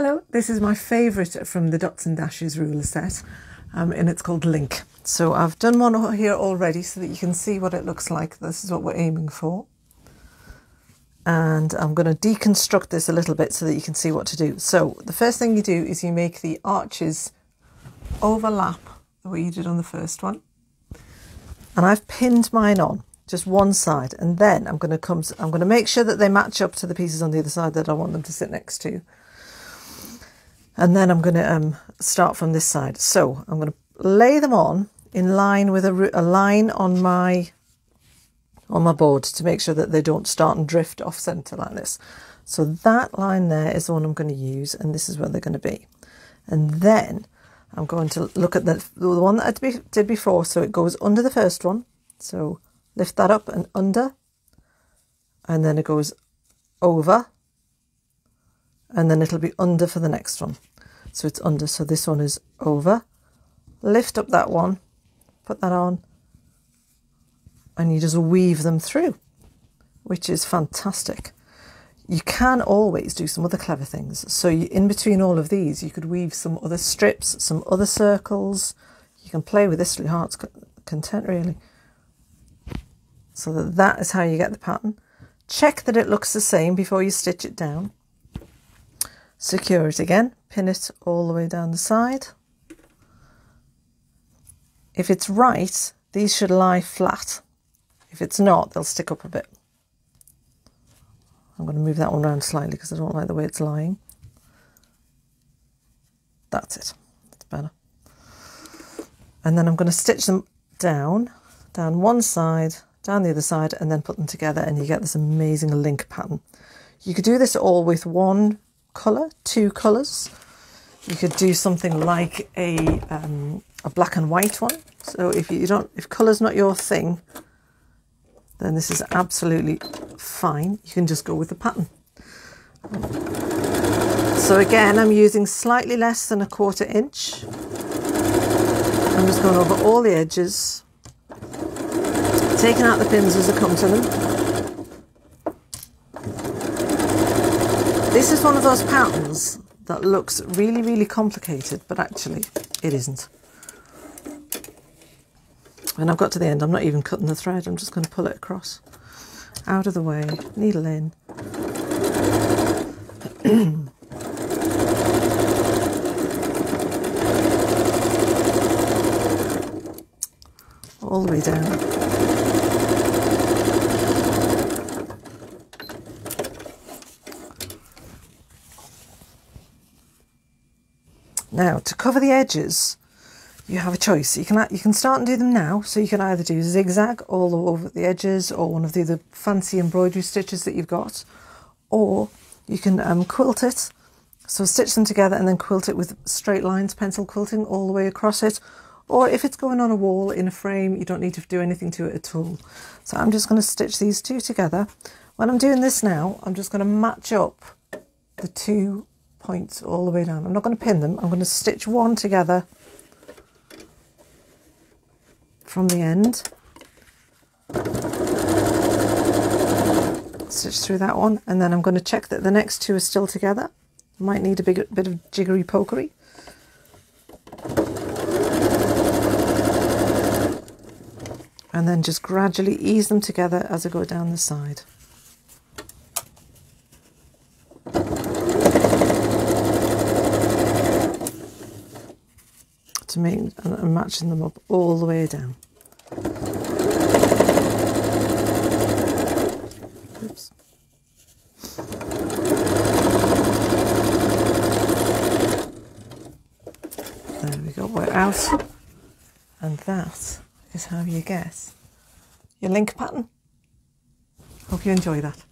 Hello, this is my favourite from the Dots and Dashes ruler set, and it's called Link. So I've done one here already so that you can see what it looks like. This is what we're aiming for. And I'm going to deconstruct this a little bit so that you can see what to do. So the first thing you do is you make the arches overlap the way you did on the first one. And I've pinned mine on just one side, and then I'm going to make sure that they match up to the pieces on the other side that I want them to sit next to. And then I'm going to start from this side. So I'm going to lay them on in line with a line on my board to make sure that they don't start and drift off centre like this. So that line there is the one I'm going to use, and this is where they're going to be. And then I'm going to look at the one that I did before. So it goes under the first one. So lift that up and under, and then it goes over, and then it'll be under for the next one. So it's under, so this one is over, lift up that one, put that on, and you just weave them through, which is fantastic. You can always do some other clever things. So in between all of these, you could weave some other strips, some other circles. You can play with this to your heart's content, really. So that is how you get the pattern. Check that it looks the same before you stitch it down. Secure it again, pin it all the way down the side. If it's right, these should lie flat. If it's not, they'll stick up a bit. I'm going to move that one around slightly because I don't like the way it's lying. That's it. That's better. And then I'm going to stitch them down one side, down the other side, and then put them together, and you get this amazing link pattern. You could do this all with one colour, two colours. You could do something like a black and white one. So if colour's not your thing, then this is absolutely fine. You can just go with the pattern. So again, I'm using slightly less than 1/4 inch. I'm just going over all the edges, taking out the pins as I come to them. This is one of those patterns that looks really, really complicated, but actually it isn't. When I've got to the end, I'm not even cutting the thread. I'm just going to pull it across, out of the way, needle in. All the way down. Now, to cover the edges, you have a choice. You can start and do them now. So you can either do zigzag all over the edges, or one of the other fancy embroidery stitches that you've got, or you can quilt it. So stitch them together and then quilt it with straight lines, pencil quilting all the way across it. Or if it's going on a wall in a frame, you don't need to do anything to it at all. So I'm just going to stitch these two together. When I'm doing this now, I'm just going to match up the 2 points all the way down. I'm not going to pin them. I'm going to stitch one together from the end. Stitch through that one, and then I'm going to check that the next two are still together. Might need a bit of jiggery pokery. And then just gradually ease them together as I go down the side. To make and matching them up all the way down. Oops. There we go, we're out. And that is how you get your link pattern. Hope you enjoy that.